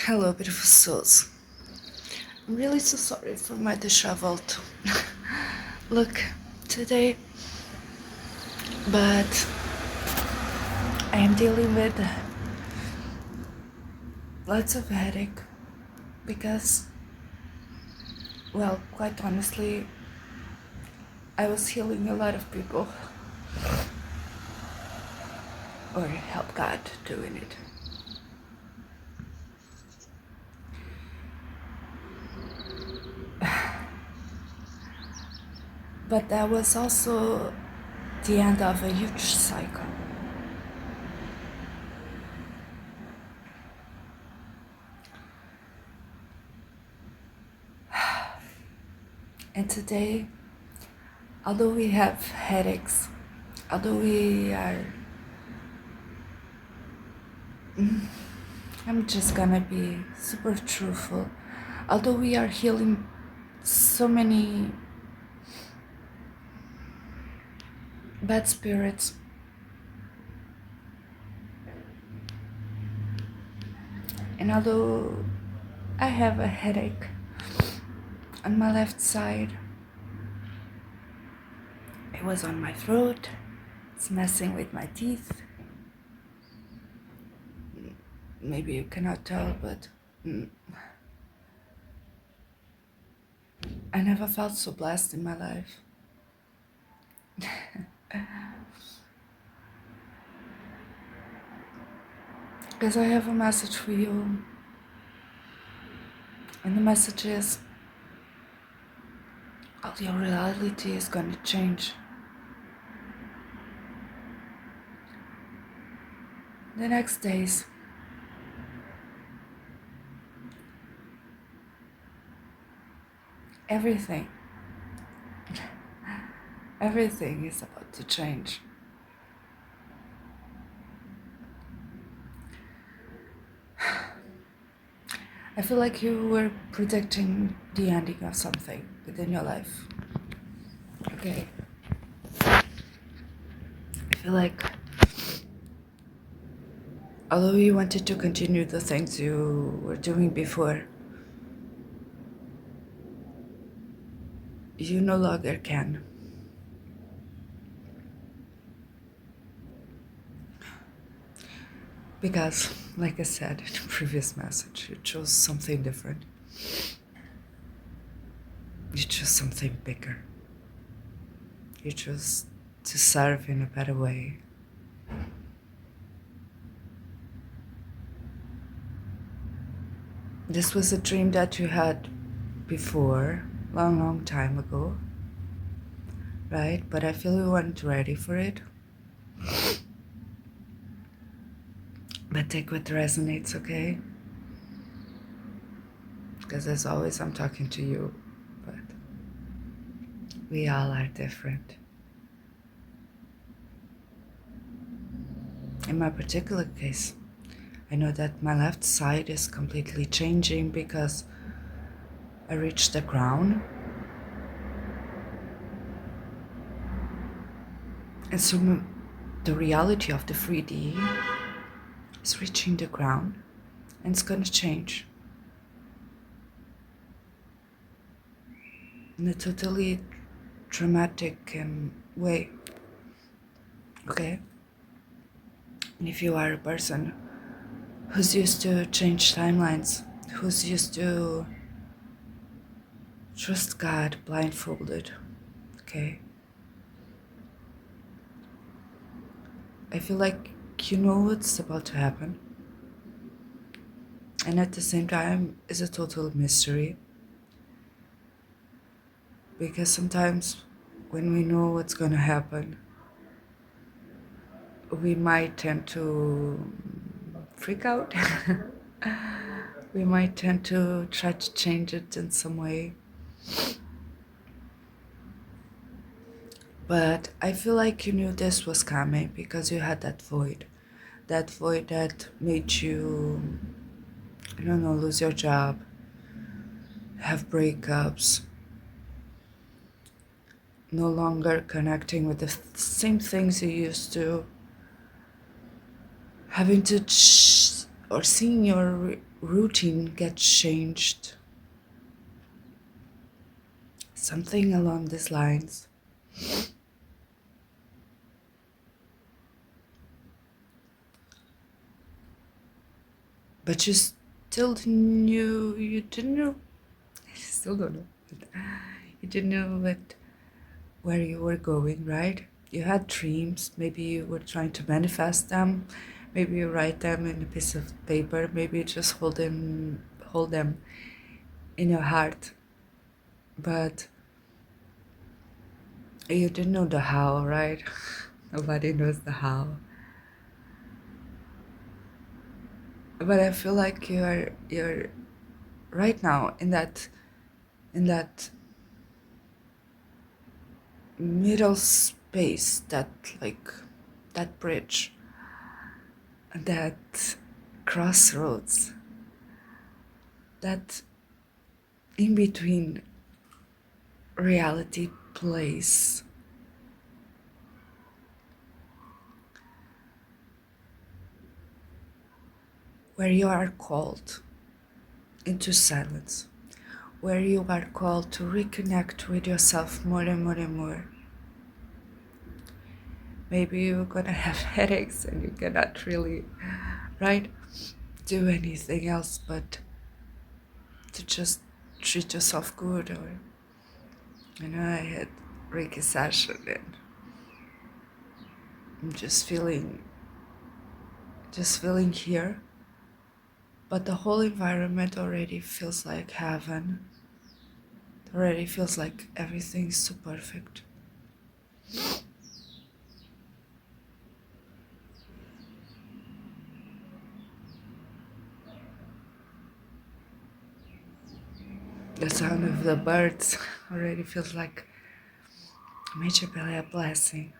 Hello, beautiful souls. I'm really so sorry for my disheveled look today, but I am dealing with lots of headache because, well, quite honestly, I was healing a lot of people, or help God doing it. But that was also the end of a huge cycle. And today, although we have headaches, although we are, I'm just gonna be super truthful, although we are healing so many bad spirits, and although I have a headache on my left side, it was on my throat, it's messing with my teeth. Maybe you cannot tell, but I never felt so blessed in my life. Because I have a message for you, and the message is all your reality is going to change. The next days, everything is about to change. I feel like you were predicting the ending of something within your life. Okay. I feel like although you wanted to continue the things you were doing before, you no longer can. Because, like I said in the previous message, you chose something different. You chose something bigger. You chose to serve in a better way. This was a dream that you had before, long time ago, right? But I feel you weren't ready for it. But take what resonates, okay? Because as always, I'm talking to you, but we all are different. In my particular case, I know that my left side is completely changing because I reached the crown. And so the reality of the 3D is reaching the ground, and it's gonna change in a totally dramatic way. Okay? And if you are a person who's used to change timelines, who's used to trust God blindfolded, okay? I feel like you know what's about to happen. And at the same time, it's a total mystery. Because sometimes when we know what's gonna happen, we might tend to freak out. We might tend to try to change it in some way. But I feel like you knew this was coming because you had that void that made you, I don't know, lose your job, have breakups, no longer connecting with the same things you used to, having to or seeing your routine get changed. Something along these lines. But you didn't know, I still don't know, but you didn't know where you were going, right? You had dreams, maybe you were trying to manifest them, maybe you write them in a piece of paper, maybe you just hold them in your heart, but you didn't know the how, right? Nobody knows the how. But I feel like you're right now in that middle space, that like that bridge, that crossroads, that in between reality place where you are called into silence, where you are called to reconnect with yourself more and more and more. Maybe you're gonna have headaches and you cannot really, right, do anything else but to just treat yourself good. Or I had Reiki session and I'm just feeling here, but the whole environment already feels like heaven. It already feels like everything's so perfect. The sound of the birds already feels like a major blessing.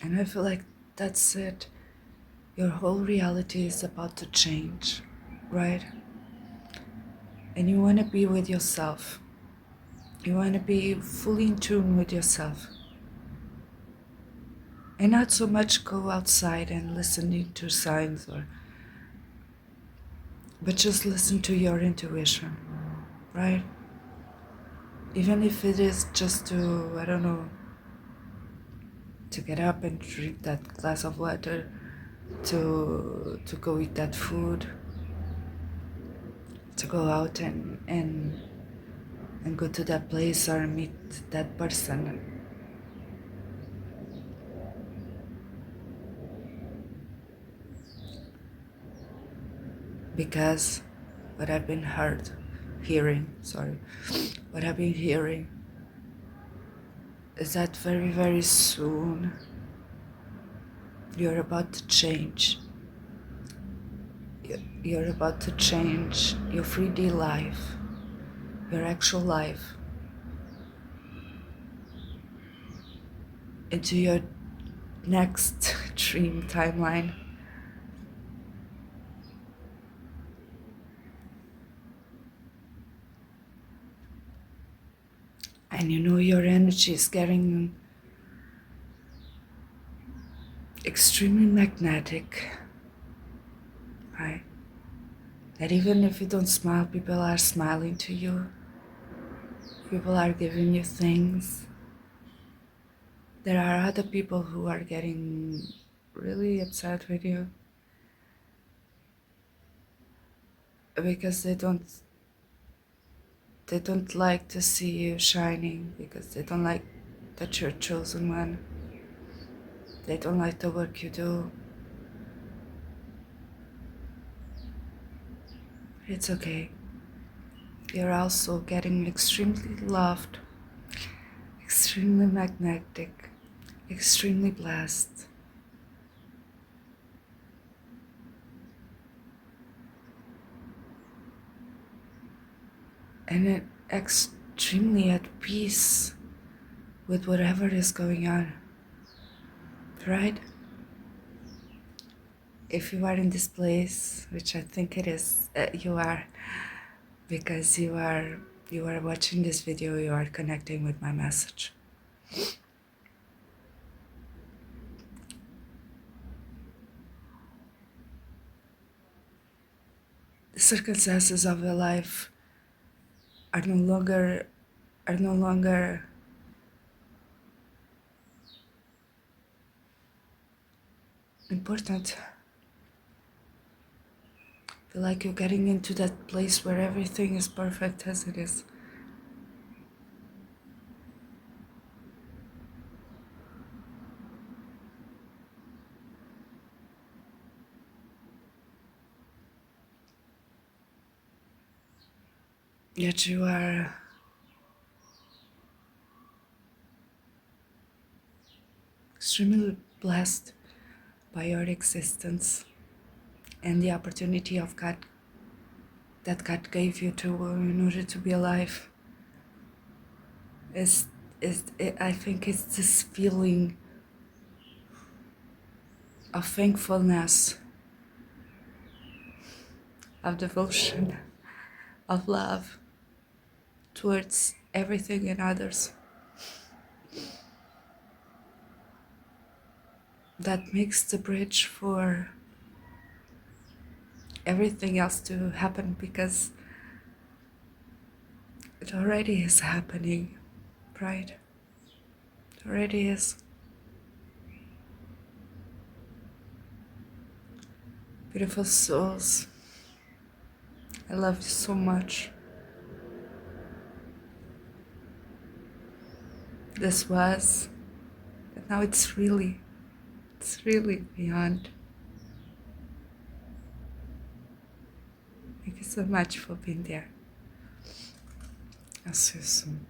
And I feel like that's it. Your whole reality is about to change, right? And you want to be with yourself. You want to be fully in tune with yourself. And not so much go outside and listening to signs but just listen to your intuition, right? Even if it is just to, I don't know, to get up and drink that glass of water, to go eat that food, to go out and go to that place or meet that person. Because what I've been what I've been hearing is that very, very soon you're about to change. You're about to change your 3D life, your actual life, into your next dream timeline. And your energy is getting extremely magnetic, right? That even if you don't smile, people are smiling to you. People are giving you things. There are other people who are getting really upset with you because they don't like to see you shining, because they don't like that you're chosen one. They don't like the work you do. It's okay. You're also getting extremely loved, extremely magnetic, extremely blessed, and extremely at peace with whatever is going on, right? If you are in this place, which I think it is, you are, because you are you are watching this video, you are connecting with my message. The circumstances of your life are no longer important. Feel like you're getting into that place where everything is perfect as it is. Yet you are extremely blessed by your existence and the opportunity of God that God gave you to in order to be alive. I think it's this feeling of thankfulness, of devotion, of love towards everything and others that makes the bridge for everything else to happen, because it already is happening, right? It already is. Beautiful souls, I love you so much. This was, but now it's really beyond. Thank you so much for being there. I'll see you soon.